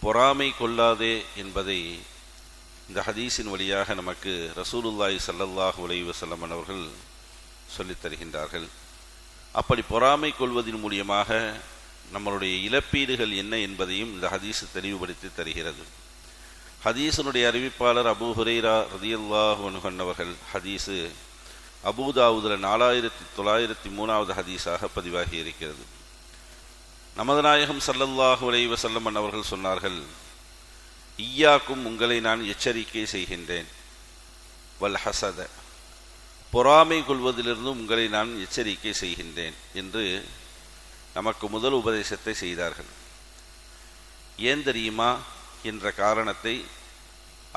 பொறாமை கொள்ளாதே என்பதை இந்த ஹதீஸின் வழியாக நமக்கு ரசூலுல்லாஹி ஸல்லல்லாஹு அலைஹி வஸல்லம் அவர்கள் சொல்லித் தருகின்றார்கள். அப்படி பொறாமை கொள்வதன் மூலியமாக நம்மளுடைய இழப்பீடுகள் என்ன என்பதையும் இந்த ஹதீஸ் தெளிவுபடுத்தி தருகிறது. ஹதீஸினுடைய அறிவிப்பாளர் அபூ ஹுரைரா ரலியல்லாஹு அன்ஹு அவர்கள் ஹதீஸு அபூ தாவூதுல 4903வது ஹதீஸாக பதிவாகி இருக்கிறது. நமது நாயகம் ஸல்லல்லாஹு அலைஹி வஸல்லம் அவர்கள் சொன்னார்கள், ஈயாக்கும் உங்களை நான் எச்சரிக்கை செய்கின்றேன், வல் ஹசத பொறாமை கொள்வதிலிருந்து உங்களை நான் எச்சரிக்கை செய்கின்றேன் என்று நமக்கு முதல் உபதேசத்தை செய்தார்கள். ஏன் தெரியுமா என்ற காரணத்தை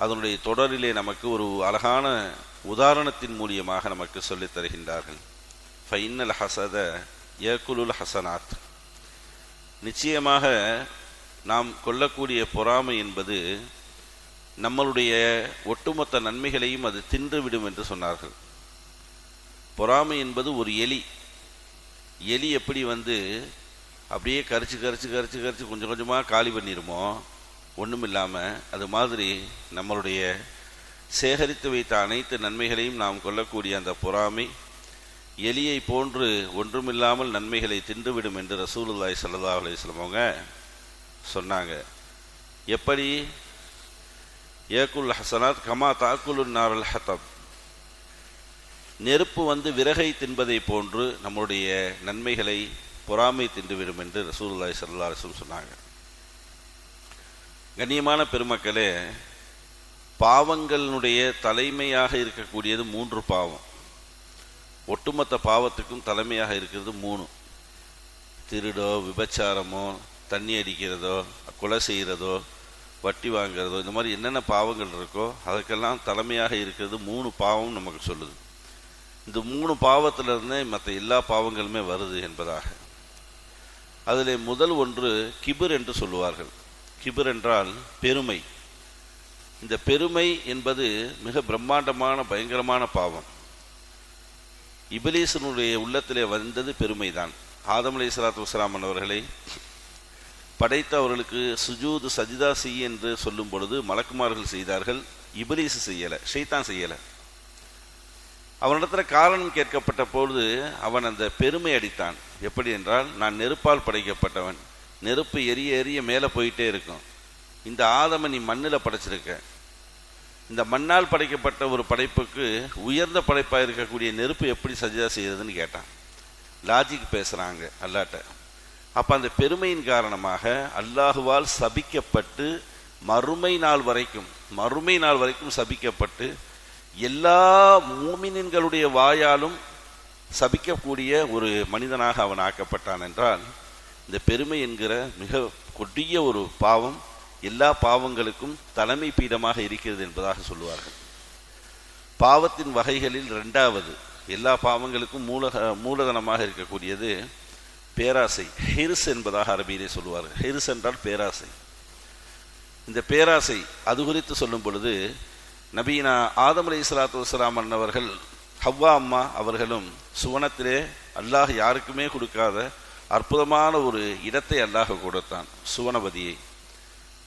அதனுடைய தொடரிலே நமக்கு ஒரு அழகான உதாரணத்தின் மூலியமாக நமக்கு சொல்லித் தருகின்றார்கள். ஃபைன்னல் ஹசத யகுலுல் ஹசனாத், நிச்சயமாக நாம் கொள்ளக்கூடிய பொறாமை என்பது நம்மளுடைய ஒட்டுமொத்த நன்மைகளையும் அது தின்றுவிடும் என்று சொன்னார்கள். பொறாமை என்பது ஒரு எலி. எலி எப்படி அப்படியே கரிச்சு கரிச்சு கரிச்சு கரிச்சு கொஞ்சம் கொஞ்சமாக காலி பண்ணிடுமோ ஒன்றும் இல்லாமல், அது மாதிரி நம்மளுடைய சேகரித்து வைத்த அனைத்து நன்மைகளையும் நாம் கொள்ளக்கூடிய அந்த பொறாமை எலியை போன்று ஒன்றுமில்லாமல் நன்மைகளை தின்றுவிடும் என்று ரசூலுல்லாஹி ஸல்லல்லாஹு அலைஹி வஸல்லம் அவங்க சொன்னாங்க. எப்படி? ஏகுல் ஹசனாத் கமா தாக்குலுன் நாரல் ஹதப், நெருப்பு விறகை தின்பதை போன்று நம்முடைய நன்மைகளை பொறாமை தின்றுவிடும் என்று ரசூலுல்லாஹி ஸல்லல்லாஹு அலைஹி வஸல்லம் சொன்னாங்க. கண்ணியமான பெருமக்களே, பாவங்களுடைய தலைமையாக இருக்கக்கூடியது 3 பாவம். ஒட்டுமொத்த பாவத்துக்கும் தலைமையாக இருக்கிறது 3. திருடோ, விபச்சாரமோ, தண்ணி அடிக்கிறதோ, கொலை செய்கிறதோ, வட்டி வாங்கிறதோ, இந்த மாதிரி என்னென்ன பாவங்கள் இருக்கோ அதுக்கெல்லாம் தலைமையாக இருக்கிறது 3 பாவம் நமக்கு சொல்லுது. இந்த 3 பாவத்திலிருந்தே மற்ற எல்லா பாவங்களுமே வருது என்பதாக. அதில் முதல் ஒன்று கிபிர் என்று சொல்லுவார்கள். கிபிர் என்றால் பெருமை. இந்த பெருமை என்பது மிக பிரம்மாண்டமான பயங்கரமான பாவம். இபிலீஸினுடைய உள்ளத்திலே வந்தது பெருமைதான். ஆதம் அலைஹிஸ்ஸலாத்து வஸ்ஸலாம் அவர்களை படைத்த அவர்களுக்கு சுஜூது சஜிதா செய்ய என்று சொல்லும் பொழுது மலக்குமார்கள் செய்தார்கள், இபிலீஸ் செய்யலை, ஷைத்தான் செய்யலை. அவனிடத்தில் காரணம் கேட்கப்பட்ட பொழுது அவன் அந்த பெருமை அடித்தான். எப்படி என்றால், நான் நெருப்பால் படைக்கப்பட்டவன், நெருப்பு எரிய எரிய மேலே போயிட்டே இருக்கும், இந்த ஆதமை நீ மண்ணில் படைச்சிருக்க, இந்த மண்ணால் படைக்கப்பட்ட ஒரு படைப்புக்கு உயர்ந்த படைப்பாக இருக்கக்கூடிய நெருப்பு எப்படி சஜிதா செய்யறதுன்னு கேட்டான். லாஜிக் பேசுகிறாங்க அல்லாட்ட. அப்போ அந்த பெருமையின் காரணமாக அல்லாஹுவால் சபிக்கப்பட்டு மறுமை நாள் வரைக்கும் சபிக்கப்பட்டு எல்லா மூமின்களுடைய வாயாலும் சபிக்கக்கூடிய ஒரு மனிதனாக அவன் ஆக்கப்பட்டான் என்றால், இந்த பெருமை என்கிற மிக கொடிய ஒரு பாவம் எல்லா பாவங்களுக்கும் தலைமை பீடமாக இருக்கிறது என்பதாக சொல்லுவார்கள். பாவத்தின் வகைகளில் 2வது, எல்லா பாவங்களுக்கும் மூலதனமாக இருக்கக்கூடியது பேராசை. ஹிர்ஸ் என்பதாக அரபியிலே சொல்லுவார்கள். ஹிர்ஸ் என்றால் பேராசை. இந்த பேராசை அது குறித்து சொல்லும் பொழுது நபீனா ஆதம் அலைஹிஸ்ஸலாத்து வஸ்ஸலாம் அன்னவர்கள், ஹவ்வா அம்மா அவர்களும் சுவனத்திலே அல்லாஹ் யாருக்குமே கொடுக்காத அற்புதமான ஒரு இடத்தை அல்லாஹ் கொடுத்தான், சுவனபதியை.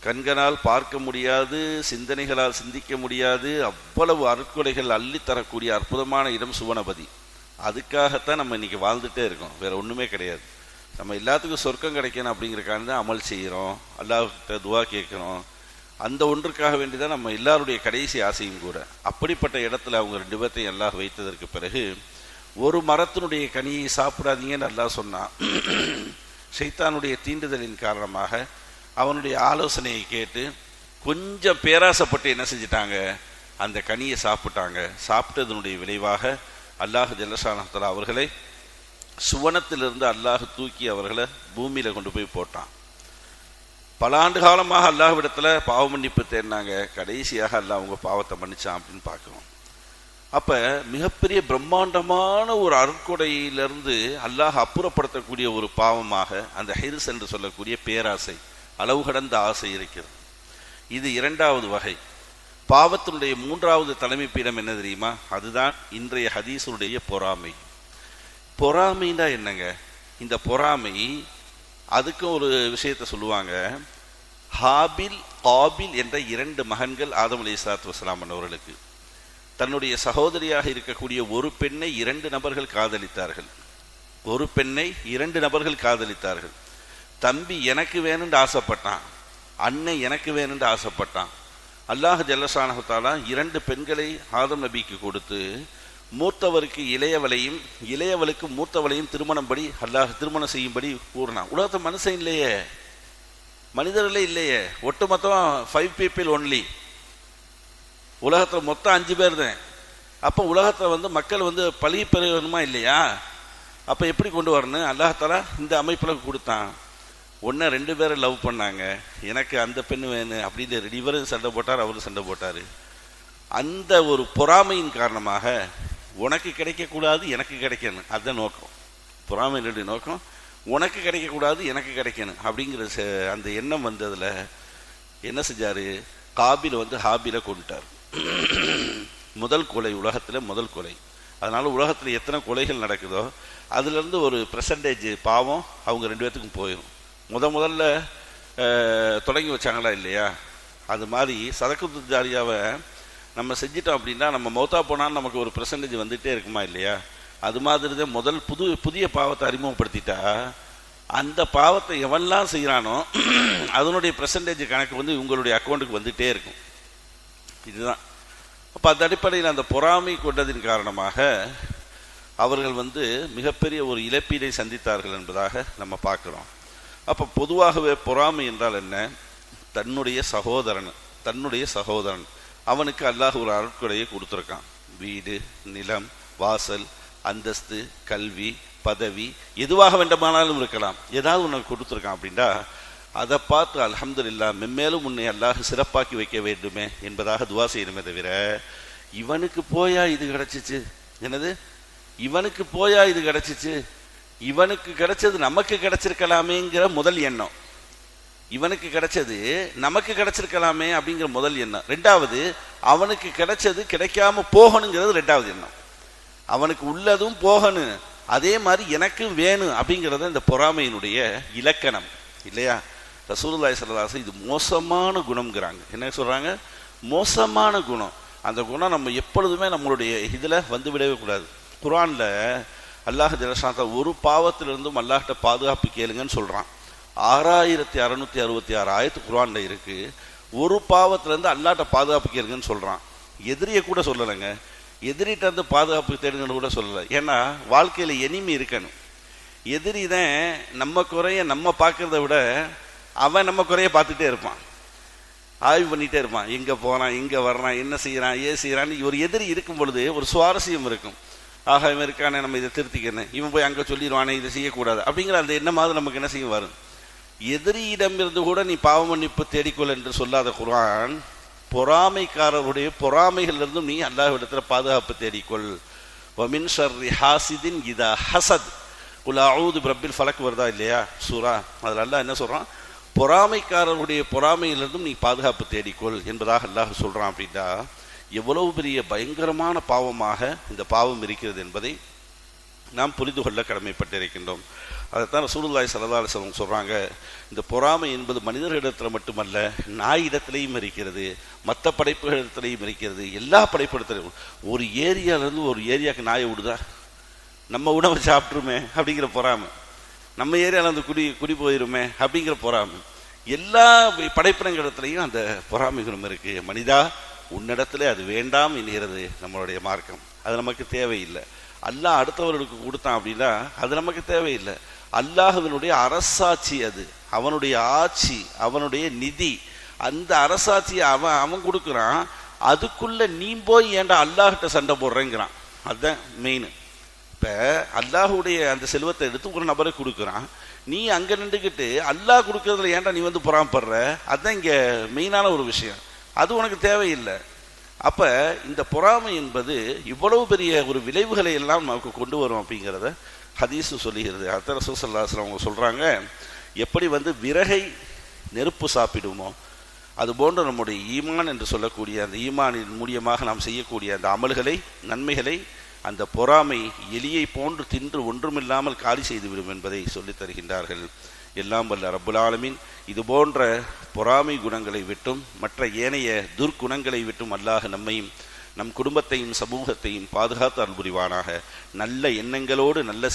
கண்களால் பார்க்க முடியாது, சிந்தனைகளால் சிந்திக்க முடியாது, அவ்வளவு அருட்கொடைகள் அள்ளித்தரக்கூடிய அற்புதமான இடம் சுவனபதி. அதுக்காகத்தான் நம்ம இன்னைக்கு வாழ்ந்துட்டே இருக்கோம், வேற ஒன்றுமே கிடையாது. நம்ம எல்லாத்துக்கும் சொர்க்கம் கிடைக்கணும் அப்படிங்கிறக்காக தான் அமல் செய்கிறோம், அல்லாஹ்கிட்ட துவா கேட்குறோம். அந்த ஒன்றுக்காக வேண்டிதான் நம்ம எல்லாருடைய கடைசி ஆசையும் கூட. அப்படிப்பட்ட இடத்துல அவங்க 2 பேர்த்தையும் அல்லாஹ் வைத்ததற்கு பிறகு ஒரு மரத்தினுடைய கனியை சாப்பிடாதீங்கன்னு அல்லாஹ் சொன்னான். ஷைத்தானுடைய தீண்டுதலின் காரணமாக அவனுடைய ஆலோசனையை கேட்டு கொஞ்சம் பேராசப்பட்டு என்ன செஞ்சிட்டாங்க, அந்த கனியை சாப்பிட்டாங்க. சாப்பிட்டதனுடைய விளைவாக அல்லாஹ் ஜல்லஷானஹு தஆலா அவர்களை சுவனத்திலிருந்து அல்லாஹ் தூக்கி அவர்களை பூமியில் கொண்டு போய் போட்டான். பல ஆண்டு காலமாக அல்லாஹ்விடத்தில் பாவ மன்னிப்பு தேடினாங்க. கடைசியாக அல்லாஹ் அவங்க பாவத்தை மன்னிச்சான் அப்படின்னு பார்க்குறோம். அப்போ மிகப்பெரிய பிரம்மாண்டமான ஒரு அருட்கொடையிலிருந்து அல்லாஹ் அப்புறப்படுத்தக்கூடிய ஒரு பாவமாக அந்த ஹிர்ஸ் என்று சொல்லக்கூடிய பேராசை, அளவு கடந்த ஆசை இருக்கிறது. இது 2வது வகை. பாவத்தினுடைய 3வது தலைமை பீடம் என்ன தெரியுமா? அதுதான் இன்றைய ஹதீஸுடைய பொறாமை. பொறாமைன்னா என்னங்க? இந்த பொறாமை அதுக்கும் ஒரு விஷயத்தை சொல்லுவாங்க. ஹாபில் காபில் என்ற 2 மகன்கள் ஆதம் அலைஹிஸ்ஸலாத்து வஸ்ஸலாம் அவர்களுக்கு. தன்னுடைய சகோதரியாக இருக்கக்கூடிய ஒரு பெண்ணை 2 நபர்கள் காதலித்தார்கள். ஒரு பெண்ணை 2 நபர்கள் காதலித்தார்கள். தம்பி எனக்கு வேணும்னு ஆசைப்பட்டான், அண்ணன் எனக்கு வேணும்னு ஆசைப்பட்டான். அல்லாஹ் ஜல்லஷானஹு தஆலா 2 பெண்களை ஆதம் நபிக்கு கொடுத்து மூத்தவருக்கு இளையவளையும் இளையவளுக்கு மூத்தவளையும் திருமணம்படி அல்லாஹ் திருமணம் செய்யும்படி கூறினான். உலகத்தை மனுஷன் இல்லையே, மனிதர்களே இல்லையே, ஒட்டுமொத்தம் 5 people ஒன்லி. உலகத்தில் மொத்தம் 5 பேர் தான். அப்போ உலகத்தில் மக்கள் பழி பெறணுமா இல்லையா? அப்போ எப்படி கொண்டு வரணும்? அல்லாஹ் தஆலா இந்த அமைப்பில் கொடுத்தான். ஒன்று 2 பேரை லவ் பண்ணாங்க, எனக்கு அந்த பெண்ணு வேணும் அப்படின்னு இவரும் சண்டை போட்டார், அவரும் சண்டை போட்டார். அந்த ஒரு பொறாமையின் காரணமாக உனக்கு கிடைக்கக்கூடாது எனக்கு கிடைக்கணும், அதுதான் நோக்கம். பொறாமையினுடைய நோக்கம் உனக்கு கிடைக்கக்கூடாது எனக்கு கிடைக்கணும் அப்படிங்கிற அந்த எண்ணம் வந்ததில் என்ன செஞ்சார்? காபில் ஹாபிலை கொண்டுட்டார். முதல் கொலை, உலகத்தில் முதல் கொலை. அதனால் உலகத்தில் எத்தனை கொலைகள் நடக்குதோ அதுலேருந்து ஒரு பெர்சன்டேஜ் பாவம் அவங்க 2 பேர்த்துக்கும் போயிடும். முதல்ல தொடங்கி வச்சாங்களா இல்லையா? அது மாதிரி சதக்கத்து ஜாரியாவை நம்ம செஞ்சிட்டோம் அப்படின்னா நம்ம மௌத்தா போனால் நமக்கு ஒரு பெர்சன்டேஜ் வந்துகிட்டே இருக்குமா இல்லையா? அது மாதிரி தான் முதல் புதிய பாவத்தை அறிமுகப்படுத்திட்டா அந்த பாவத்தை எவன்லாம் செய்கிறானோ அதனுடைய பெர்சன்டேஜ் கணக்கு இவங்களுடைய அக்கௌண்ட்டுக்கு வந்துகிட்டே இருக்கும். இதுதான். அப்போ அந்த அடிப்படையில் அந்த பொறாமை கொண்டதின் காரணமாக அவர்கள் மிகப்பெரிய ஒரு இழப்பீடை சந்தித்தார்கள் என்பதாக நம்ம பார்க்குறோம். அப்போ பொதுவாகவே பொறாமை என்றால் என்ன? தன்னுடைய சகோதரன் அவனுக்கு அல்லாஹ் ஒரு அருட்கொடையை கொடுத்துருக்கான். வீடு, நிலம், வாசல், அந்தஸ்து, கல்வி, பதவி, எதுவாக வேண்டுமானாலும் இருக்கலாம். ஏதாவது உனக்கு கொடுத்துருக்கான் அப்படின்னா அதை பார்த்து அல்ஹம்துலில்லாஹ் மென்மேலும் உன்னை அல்லாஹ் சிறப்பாக்கி வைக்க வேண்டுமே என்பதாக துவா செய்யணுமே தவிர இவனுக்கு போயா இது கிடைச்சிச்சு, என்னது இவனுக்கு போயா இது கிடைச்சிச்சு, இவனுக்கு கிடைச்சது நமக்கு கிடைச்சிருக்கலாமேங்கிற முதல் எண்ணம், இவனுக்கு கிடைச்சது நமக்கு கிடைச்சிருக்கலாமே அப்படிங்கிற முதல் எண்ணம். 2வது அவனுக்கு கிடைச்சது கிடைக்காம போகணுங்கிறது 2வது எண்ணம். அவனுக்கு உள்ளதும் போகணும், அதே மாதிரி எனக்கு வேணும் அப்படிங்கிறத இந்த பொறாமையினுடைய இலக்கணம் இல்லையா? ரசூலுல்லாஹி ஸல்லல்லாஹு அலைஹி வஸல்லம் இது மோசமான குணம்ங்கிறாங்க. என்ன சொல்றாங்க? மோசமான குணம். அந்த குணம் நம்ம எப்பொழுதுமே நம்மளுடைய இதில் விடவே கூடாது. குர்ஆன்ல அல்லாஹ் ஜல்லஷானஹு ஒரு பாவத்திலிருந்தும் அல்லாஹ்கிட்ட பாதுகாப்பு கேளுங்கன்னு சொல்றான். 6666 ஆயத்து குர்ஆன்ல இருக்கு. ஒரு பாவத்திலேருந்து அல்லாஹ்கிட்ட பாதுகாப்பு கேளுங்கன்னு சொல்றான். எதிரியை கூட சொல்லலைங்க, எதிரிட்ட இருந்து பாதுகாப்பு தேடுங்கன்னு கூட சொல்லலை. ஏன்னா வாழ்க்கையில் எனிமி இருக்கணும். எதிரி தான் நம்ம குறைய நம்ம பார்க்கறத விட அவன் நம்ம குறைய பார்த்துட்டே இருப்பான், ஆய்வு பண்ணிகிட்டே இருப்பான். எங்கே போகிறான், எங்கே வர்றான், என்ன செய்கிறான், ஏன் செய்கிறான்னு ஒரு எதிரி இருக்கும் பொழுது ஒரு சுவாரஸ்யம் இருக்கும். ஆக இவன் இருக்கானே, நம்ம இதை திருத்திக்கணும், இவன் போய் அங்கே சொல்லிடுவானே இதை செய்யக்கூடாது அப்படிங்கிற அந்த எண்ணமாவது நமக்கு என்ன செய்யும் வரும். எதிரியிடமிருந்து கூட நீ பாவ மன்னிப்பு தேடிக்கொள் என்று சொல்லாத குர்ஆன் பொறாமைக்காரருடைய பொறாமைகளிலிருந்தும் நீ அல்லாஹ்விடத்தில் பாதுகாப்பு தேடிக்கொள். வமின் ஷர்ரி ஹாசிதின் இதா ஹசத் குல் அஊது பிரப்பில் ஃபலக் வருதா இல்லையா சூரா? அதில் அல்லாஹ் என்ன சொல்கிறான்? பொறாமைக்காரருடைய பொறாமையிலிருந்தும் நீ பாதுகாப்பு தேடிக்கொள் என்பதாக அல்லாஹ் சொல்கிறான். அப்படின்னா எவ்வளவு பெரிய பயங்கரமான பாவமாக இந்த பாவம் இருக்கிறது என்பதை நாம் புரிந்து கொள்ள கடமைப்பட்டிருக்கின்றோம். அதைத்தான் ரசூலுல்லாஹி ஸல்லல்லாஹு அலைஹி வஸல்லம் சொல்கிறாங்க, இந்த பொறாமை என்பது மனிதர்களிடத்தில் மட்டுமல்ல நாயிடத்திலையும் இருக்கிறது, மற்ற படைப்புகளிடத்திலையும் இருக்கிறது, எல்லா படைப்பிடத்திலையும். ஒரு ஏரியாவிலேருந்து ஒரு ஏரியாவுக்கு நாயை விடுதா, நம்ம உணவை சாப்பிட்ருமே அப்படிங்கிற பொறாமை, நம்ம ஏரியாவில் குடி போயிருமே அப்படிங்கிற பொறாமை, எல்லா படைப்பினங்களிடத்துலையும் அந்த பொறாமை குணம் இருக்குது. மனிதா உன்னிடத்துல அது வேண்டாம் என்கிறது நம்மளுடைய மார்க்கம். அது நமக்கு தேவையில்லை. அல்லாஹ் அடுத்தவர்களுக்கு கொடுத்தான் அப்படின்னா அது நமக்கு தேவையில்லை. அல்லாஹ்வினுடைய அரசாட்சி, அது அவனுடைய ஆட்சி, அவனுடைய நிதி, அந்த அரசாட்சியை அவன் கொடுக்குறான். அதுக்குள்ள நீ போய் ஏன்டா அல்லாஹ்கிட்ட சண்டை போடுறேங்கிறான். அதுதான் மெயின். இப்போ அல்லாஹுடைய அந்த செல்வத்தை எடுத்து ஒரு நபரை கொடுக்குறான், நீ அங்கே நின்றுக்கிட்டு அல்லாஹ் கொடுக்கறதுல ஏன்டா நீ பொறாமப்படுற? அதுதான் இங்கே மெயினான ஒரு விஷயம். அது உனக்கு தேவையில்லை. அப்போ இந்த பொறாமை என்பது இவ்வளவு பெரிய ஒரு விளைவுகளை எல்லாம் நமக்கு கொண்டு வரும் அப்படிங்கிறத ஹதீஸு சொல்லுகிறது. அத்தர் ரசூல் ஸல்லல்லாஹு அலைஹி வஸல்லம் அவங்க சொல்கிறாங்க, எப்படி விறகை நெருப்பு சாப்பிடுமோ அதுபோன்று நம்முடைய ஈமான் என்று சொல்லக்கூடிய அந்த ஈமானின் மூலியமாக நாம் செய்யக்கூடிய அந்த அமல்களை, நன்மைகளை அந்த பொறாமை எலியை போன்று தின்று ஒன்றுமில்லாமல் காலி செய்துவிடும் என்பதை சொல்லித் தருகின்றார்கள். எல்லாம் வல்ல ரப்புல் ஆலமீன் இது போன்ற பொறாமை குணங்களை விட்டும் மற்ற ஏனைய துர்க்குணங்களை விட்டும் அல்லாஹ் நம்மையும் நம் குடும்பத்தையும் சமூகத்தையும் பாதுகாத்து அருள் புரிவானாக. நல்ல எண்ணங்களோடு நல்ல